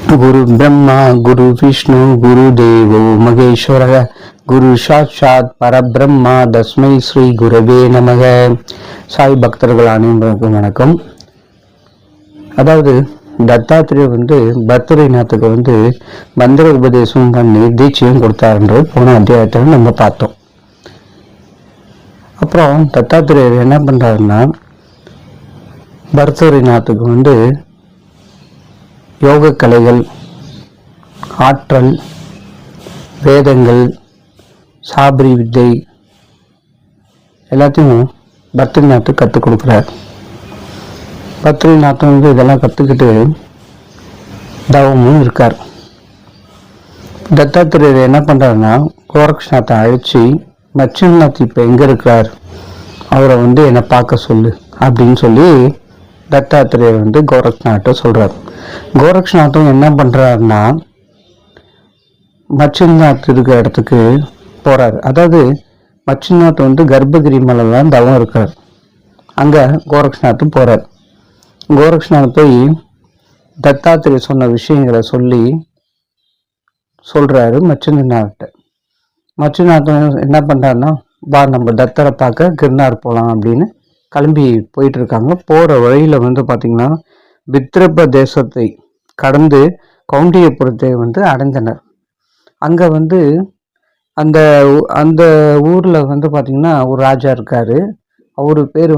गुरु ब्रह्मा गुरु विष्णु गुरु देवो महेश्वर குரு சாட்சாத் பரபிரம்மா தஸ்மை ஸ்ரீ குருவே நமக. சாய் பக்தர்கள் அனைவருக்கும் வணக்கம். அதாவது தத்தாத்திரேயர் பத்ரிநாத்துக்கு மந்திர உபதேசம் பண்ணி தீட்சையும் கொடுத்தாருன்றது போன அத்தியாயத்தில் நம்ம பார்த்தோம். அப்புறம் தத்தாத்திரேயர் என்ன பண்றாருன்னா பத்ரிநாத்துக்கு யோக கலைகள், ஆற்றல், வேதங்கள், சாபரி வித்தை எல்லாத்தையும் பத்ரிநாத்துக்கு கற்றுக் கொடுக்குறார். பத்ரிநாத்தும் இதெல்லாம் கற்றுக்கிட்டு தவமும் இருக்கார். தத்தாத்திரேயர் என்ன பண்ணுறாருன்னா கோரக்ஷநாத்தை அழைச்சி, மச்சுநாத் இப்போ எங்கே இருக்கிறார், அவரை என்னை பார்க்க சொல்லு அப்படின்னு சொல்லி தத்தாத்திரேயர் கோரக்ஷநாத்தை சொல்கிறார். கோரக்ஷநாத்தும் என்ன பண்ணுறாருன்னா மச்சுநாத் இருக்கிற இடத்துக்கு போகிறார். அதாவது மச்சுநாத் கர்ப்பகிரி மலை தான் தவம் இருக்கார். அங்கே கோரக்ஷநாத்தும் போகிறார். கோரக்ஷநாத் போய் தத்தாத்திரேயர் சொன்ன விஷயங்களை சொல்கிறாரு மச்சுநாத்கிட்ட. மச்சுநாத் என்ன பண்ணுறாருன்னா, வா நம்ம தத்தரை பார்க்க கிர்னார் போகலாம் அப்படின்னு கிளம்பி போயிட்டு இருக்காங்க. போகிற வழியில் பார்த்திங்கன்னா வித்ரப தேசத்தை கடந்து கௌண்டியபுரத்தை அடைந்தனர். அங்கே அந்த அந்த ஊரில் பார்த்திங்கன்னா ஒரு ராஜா இருக்கார். அவரு பேர்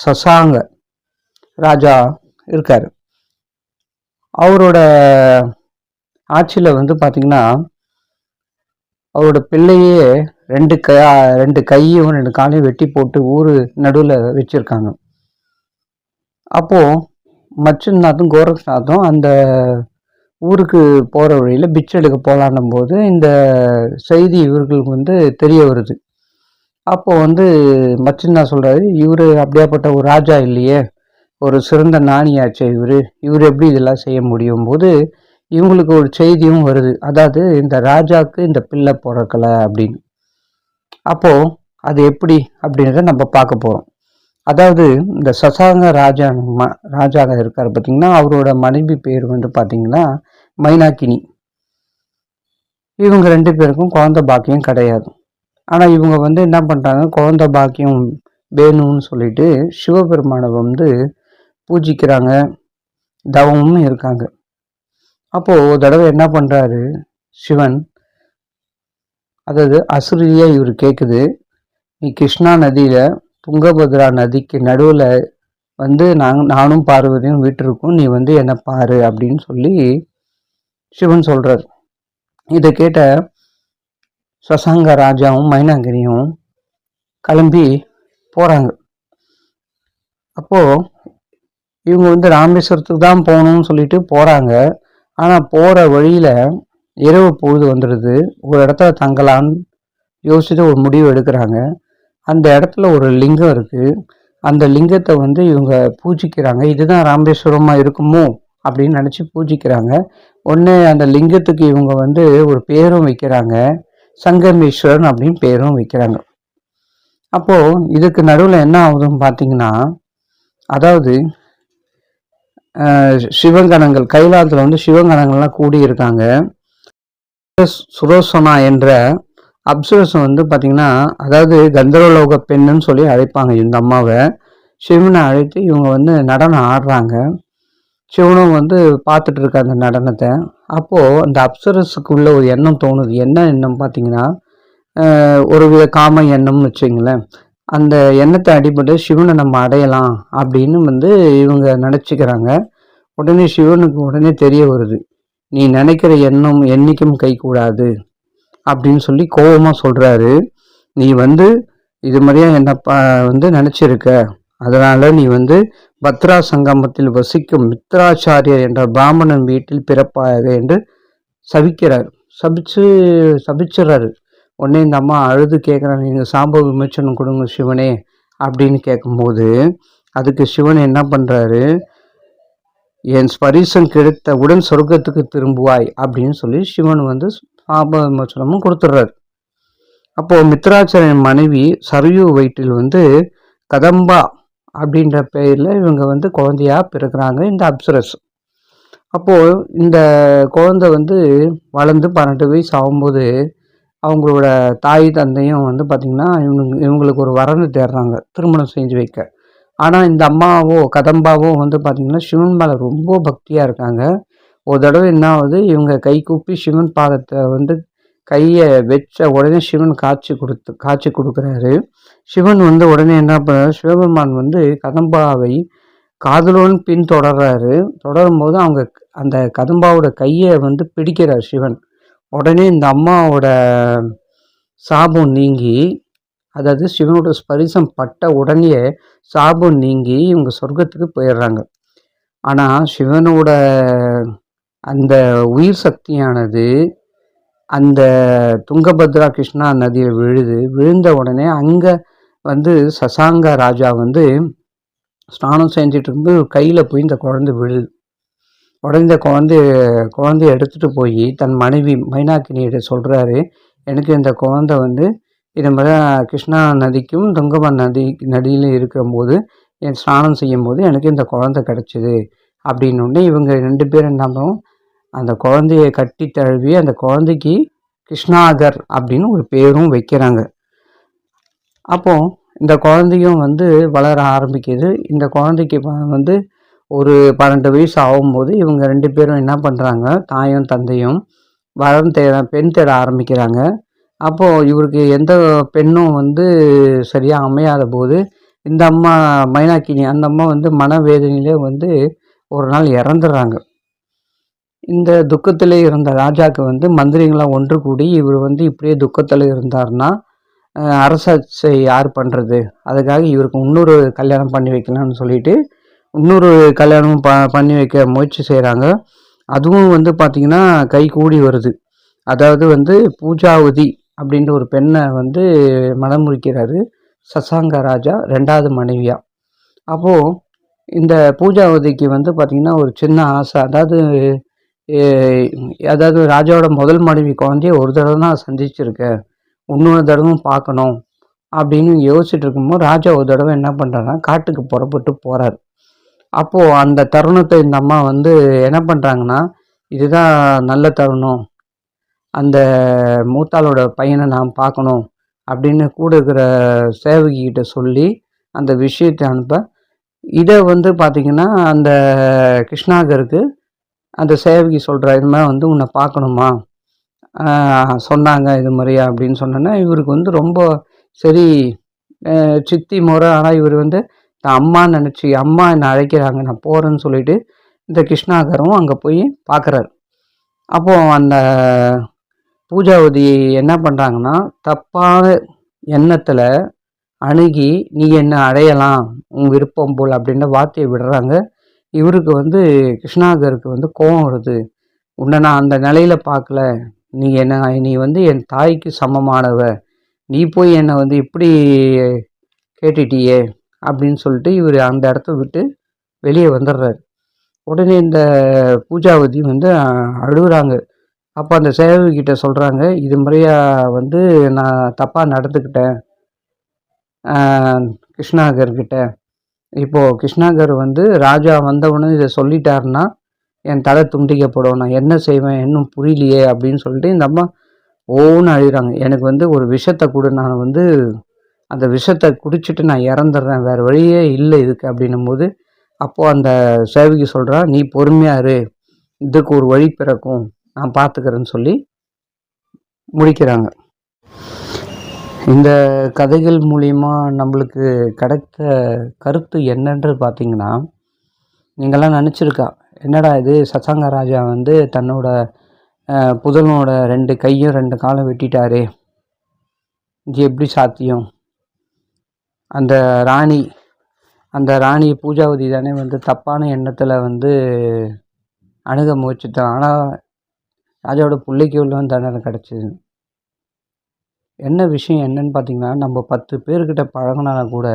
சசாங்க ராஜா இருக்கார். அவரோட ஆட்சியில் பார்த்திங்கன்னா அவரோட பிள்ளையே ரெண்டு கையும் 2 காலையும் வெட்டி போட்டு ஊர் நடுவில் வச்சுருக்காங்க. அப்போது மச்சுநாத்தும் கோரக்ஷநாத்தும் அந்த ஊருக்கு போகிற வழியில் பிச்சை எடுக்க போகலான்னும் போது இந்த செய்தி இவர்களுக்கு தெரிய வருது. அப்போது மச்சுநாத் சொல்கிறாரு, இவர் அப்படியாப்பட்ட ஒரு ராஜா இல்லையே, ஒரு சிறந்த ஞானியாச்சே இவர் எப்படி இதெல்லாம் செய்ய முடியும் போது இவங்களுக்கு ஒரு செய்தியும் வருது. அதாவது இந்த ராஜாவுக்கு இந்த பிள்ளை பிறக்கலை அப்படின்னு. அப்போது அது எப்படி அப்படின்றத நம்ம பார்க்க போகிறோம். அதாவது இந்த சசாங்க ராஜாக இருக்கார் பார்த்தீங்கன்னா, அவரோட மனைவி பேர் பார்த்தீங்கன்னா மைனாக்கினி. இவங்க 2 பேருக்கும் குழந்தை பாக்கியம் கிடையாது. ஆனால் இவங்க என்ன பண்ணுறாங்க, குழந்தை பாக்கியம் வேணும்னு சொல்லிட்டு சிவபெருமானை பூஜிக்கிறாங்க, தவமும் இருக்காங்க. அப்போது ஒரு தடவை என்ன பண்ணுறாரு சிவன், அதாவது அசுரியா இவர் கேட்குது, நீ கிருஷ்ணா நதியில் துங்கபத்ரா நதிக்கு நடுவில் நானும் பார்வதியும் வீட்டிருக்கோம், நீ என்னை பாரு அப்படின்னு சொல்லி சிவன் சொல்கிறார். இதை கேட்ட சசாங்க ராஜாவும் மைனாங்கிரியும் கிளம்பி போகிறாங்க. அப்போது இவங்க ராமேஸ்வரத்துக்கு தான் போகணும்னு சொல்லிட்டு போகிறாங்க. ஆனால் போகிற வழியில் இரவு பொழுது வந்துடுது. ஒரு இடத்துல தங்கலான்னு யோசிச்சுட்டு ஒரு முடிவு எடுக்கிறாங்க. அந்த இடத்துல ஒரு லிங்கம் இருக்குது. அந்த லிங்கத்தை இவங்க பூஜிக்கிறாங்க. இதுதான் ராமேஸ்வரமாக இருக்குமோ அப்படின்னு நினச்சி பூஜிக்கிறாங்க. உடனே அந்த லிங்கத்துக்கு இவங்க ஒரு பேரும் வைக்கிறாங்க, சங்கமேஸ்வரன் அப்படின்னு பேரும் வைக்கிறாங்க. அப்போது இதுக்கு நடுவில் என்ன ஆகுதுன்னு பார்த்தீங்கன்னா, அதாவது சிவகணங்கள் கைலாயத்தில் சிவகணங்கள்லாம் கூடியிருக்காங்க. சுரோசனா என்ற அப்சரசம் பார்த்திங்கன்னா, அதாவது கந்தர்வலோக பெண்ணுன்னு சொல்லி அழைப்பாங்க இந்த அம்மாவை. சிவனை அழைத்து இவங்க நடனம் ஆடுறாங்க. சிவனும் பார்த்துட்டு இருக்க அந்த நடனத்தை. அப்போது அந்த அப்சரஸுக்குள்ள ஒரு எண்ணம் தோணுது. என்ன எண்ணம் பார்த்தீங்கன்னா, ஒரு வித காம எண்ணம்னு வச்சுங்களேன். அந்த எண்ணத்தை அடிபட்டு சிவனை நம்ம அடையலாம் அப்படின்னு இவங்க நினச்சிக்கிறாங்க. உடனே சிவனுக்கு தெரிய வருது, நீ நினைக்கிற எண்ணம் என்னைக்கும் கைகூடாது அப்படின்னு சொல்லி கோபமாக சொல்கிறாரு. நீ இது மாதிரியா என்னை நினச்சிருக்க, அதனால் நீ பத்ரா சங்கமத்தில் வசிக்கும் மித்ராச்சாரியர் என்ற பிராமணன் வீட்டில் பிறப்பாக என்று சபிச்சிடுறாரு. உடனே இந்த அம்மா அழுது கேட்குறாங்க, நீங்கள் சாம்ப விமோச்சனம் கொடுங்க சிவனே அப்படின்னு கேட்கும்போது, அதுக்கு சிவன் என்ன பண்ணுறாரு, என் ஸ்பரிசம் கிடைத்தவுடன் சொர்க்கத்துக்கு திரும்புவாய் அப்படின்னு சொல்லி சிவன் சாப விமோச்சனமும் கொடுத்துட்றாரு. அப்போது மித்ராச்சாரியன் மனைவி சரயு வயிற்றில் கதம்பா அப்படின்ற பெயரில் இவங்க குழந்தையாக பிறக்கிறாங்க இந்த அப்சரஸ். அப்போது இந்த குழந்தை வந்து வளர்ந்து 12 வயசு ஆகும்போது அவங்களோட தாய் தந்தையும் வந்து பார்த்திங்கன்னா இவங்களுக்கு ஒரு வரனை தேடுறாங்க திருமணம் செஞ்சு வைக்க. ஆனால் இந்த அம்மாவோ கதம்பாவோ வந்து பார்த்திங்கன்னா சிவன் மேலே ரொம்ப பக்தியாக இருக்காங்க. ஒரு தடவை என்ன ஆகுது, இவங்க கை கூப்பி சிவன் பாதத்தை வந்து கையை வச்ச உடனே சிவன் காட்சி கொடுக்குறாரு. சிவன் வந்து உடனே என்ன பண்ணுறாரு, சிவபெருமான் வந்து கதம்பாவை காதலோன்னு பின் தொடர்றாரு. தொடரும் போது அவங்க அந்த கதம்பாவோட கையை வந்து பிடிக்கிறார் சிவன். உடனே இந்த அம்மாவோட சாபம் நீங்கி, அதாவது சிவனோட ஸ்பரிசம் பட்ட உடனே சாபம் நீங்கி இவங்க சொர்க்கத்துக்கு போயிடுறாங்க. ஆனால் சிவனோட அந்த உயிர் சக்தியானது அந்த துங்கபத்ரா கிருஷ்ணா நதியில் விழுந்த உடனே அங்கே வந்து சசாங்க ராஜா வந்து ஸ்நானம் செஞ்சுட்டு இருக்கும்போது கையில் போய் இந்த குழந்தை விழுது. உடனே குழந்தைய எடுத்துகிட்டு போய் தன் மனைவி மைனாக்கினியிட சொல்கிறாரு, எனக்கு இந்த குழந்தை வந்து இது மாதிரி கிருஷ்ணா நதிக்கும் துங்கப நதியிலும் இருக்கும்போது என் ஸ்நானம் செய்யும்போது எனக்கு இந்த குழந்தை கிடச்சிது அப்படின்னோடனே இவங்க 2 பேரும் என்ன பண்ணுவோம், அந்த குழந்தைய கட்டி தழுவி அந்த குழந்தைக்கு கிருஷ்ணாகர் அப்படின்னு ஒரு பேரும் வைக்கிறாங்க. அப்போது இந்த குழந்தையும் வந்து வளர ஆரம்பிக்குது. இந்த குழந்தைக்கு வந்து ஒரு 12 வயசு ஆகும்போது இவங்க 2 பேரும் என்ன பண்ணுறாங்க, தாயும் தந்தையும் பெண் தேட ஆரம்பிக்கிறாங்க. அப்போது இவருக்கு எந்த பெண்ணும் வந்து சரியாக அமையாத போது இந்த அம்மா மைனாக்கினி அந்த அம்மா வந்து மனவேதனையிலே வந்து ஒரு நாள் இறந்துடுறாங்க. இந்த துக்கத்திலே இருந்த ராஜாவுக்கு வந்து மந்திரிகளாம் ஒன்று கூடி இவர் வந்து இப்படியே துக்கத்தில் இருந்தார்னா அரசாட்சி யார் பண்ணுறது, அதுக்காக இவருக்கு இன்னொரு கல்யாணம் பண்ணி வைக்கலாம்னு சொல்லிட்டு இன்னொரு கல்யாணம் பண்ணி வைக்க முயற்சி செய்கிறாங்க. அதுவும் வந்து பார்த்திங்கன்னா கை கூடி வருது. அதாவது வந்து பூஜாவதி அப்படின்ற ஒரு பெண்ணை வந்து மனம் முடிக்கிறாரு சசாங்க ராஜா 2வது மனைவியாக. அப்போது இந்த பூஜாவதிக்கு வந்து பார்த்திங்கன்னா ஒரு சின்ன ஆசை, அதாவது ராஜாவோட முதல் மனைவி குழந்தைய ஒரு தடவை தான் சந்திச்சிருக்கேன், இன்னொரு தடவும் பார்க்கணும் அப்படின்னு யோசிச்சுட்டு இருக்கும்போது ராஜா ஒரு தடவை என்ன பண்ணுறாருன்னா காட்டுக்கு புறப்பட்டு போகிறார். அப்போது அந்த தருணத்தை இந்த அம்மா வந்து என்ன பண்ணுறாங்கன்னா, இதுதான் நல்ல தருணம், அந்த மூத்தாளோட பையனை நான் பார்க்கணும் அப்படின்னு கூட இருக்கிற சேவகிகிட்ட சொல்லி அந்த விஷயத்தை அனுப்ப, இதை வந்து பார்த்திங்கன்னா அந்த கிருஷ்ணாகருக்கு அந்த சேவகி சொல்கிறா, இது மாதிரி வந்து உன்னை பார்க்கணுமா சொன்னாங்க இது மாதிரியா அப்படின்னு சொன்னோன்னா இவருக்கு வந்து ரொம்ப சரி சித்தி முறை. ஆனால் இவர் வந்து அம்மான்னு நினச்சி அம்மா என்னை அழைக்கிறாங்க நான் போகிறேன்னு சொல்லிட்டு இந்த கிருஷ்ணாகரும் அங்கே போய் பார்க்குறாரு. அப்போது அந்த பூஜாவதி என்ன பண்ணுறாங்கன்னா தப்பான எண்ணத்தில் அணுகி நீ என்ன அடையலாம் உன் விருப்பம் போல் அப்படின்ற வார்த்தையை விடுறாங்க. இவருக்கு வந்து கிருஷ்ணாகருக்கு வந்து கோபம் வருது, உன்னை நான் அந்த நிலையில் பார்க்கல, நீ வந்து என் தாய்க்கு சமமானவ, நீ போய் என்னை வந்து இப்படி கேட்டுட்டியே அப்படின்னு சொல்லிட்டு இவர் அந்த இடத்த விட்டு வெளியே வந்துடுறாரு. உடனே இந்த பூஜாவதி வந்து அழுகுறாங்க. அப்போ அந்த சேவகிட்ட சொல்கிறாங்க, இது முறையா வந்து நான் தப்பாக நடந்துக்கிட்டேன் கிருஷ்ணாகர்கிட்ட. இப்போது கிருஷ்ணாகர் வந்து ராஜா வந்தவுடனே இதை சொல்லிட்டாருன்னா என் தலை துண்டிக்கப்படும், நான் என்ன செய்வேன் இன்னும் புரியலையே அப்படின்னு சொல்லிட்டு இந்த அம்மா ஓன்னு அழுகிறாங்க. எனக்கு வந்து ஒரு விஷத்தை கொடு, நான் வந்து அந்த விஷத்தை குடிச்சிட்டு நான் இறந்துடுறேன், வேறு வழியே இல்லை இதுக்கு அப்படின்னும் போது அப்போது அந்த சேவகி சொல்கிறா, நீ பொறுமையாக இரு, இதுக்கு ஒரு வழி பிறக்கும், நான் பார்த்துக்கிறேன்னு சொல்லி முடிக்கிறாங்க. இந்த கதைகள் மூலிமா நம்மளுக்கு கிடைத்த கருத்து என்னன்று பார்த்திங்கன்னா, நீங்கள்லாம் நினச்சிருக்கா என்னடா இது சசாங்க ராஜா வந்து தன்னோட புதனோட 2 கையும் 2 காலும் வெட்டிட்டாரே, இது எப்படி சாத்தியம், அந்த ராணி பூஜாவதி தானே வந்து தப்பான எண்ணத்தில் வந்து அணுக முயற்சித்தான், ஆனால் ராஜாவோட பிள்ளைக்கு உள்ளவன் தண்டனை கிடச்சிது. என்ன விஷயம் என்னன்னு பார்த்திங்கன்னா, நம்ம 10 பேர்கிட்ட பழகினாலும் கூட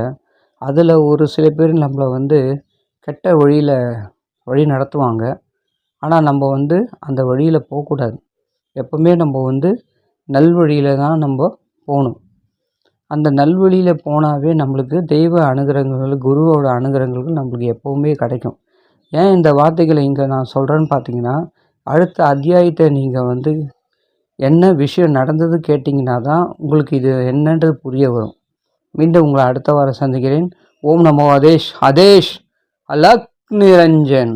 அதில் ஒரு சில பேர் நம்மளை வந்து கெட்ட வழி நடத்துவாங்க. ஆனால் நம்ம வந்து அந்த வழியில் போகக்கூடாது. எப்பவுமே நம்ம வந்து நல்வழியில் தான் நம்ம போகணும். அந்த நல்வழியில் போனாவே நம்மளுக்கு தெய்வ அனுகிரகங்கள் குருவோட அனுகிரகங்கள் நம்மளுக்கு எப்போவுமே கிடைக்கும். ஏன் இந்த வார்த்தைகளை இங்கே நான் சொல்கிறேன்னு பார்த்தீங்கன்னா, அடுத்த அத்தியாயத்தை நீங்கள் வந்து என்ன விஷயம் நடந்தது கேட்டிங்கன்னா தான் உங்களுக்கு இது என்னன்றது புரிய வரும். மீண்டும் உங்களை அடுத்த வாரம் சந்திக்கிறேன். ஓம் நமோ அதேஷ் அதேஷ் அலக் நிரஞ்சன்.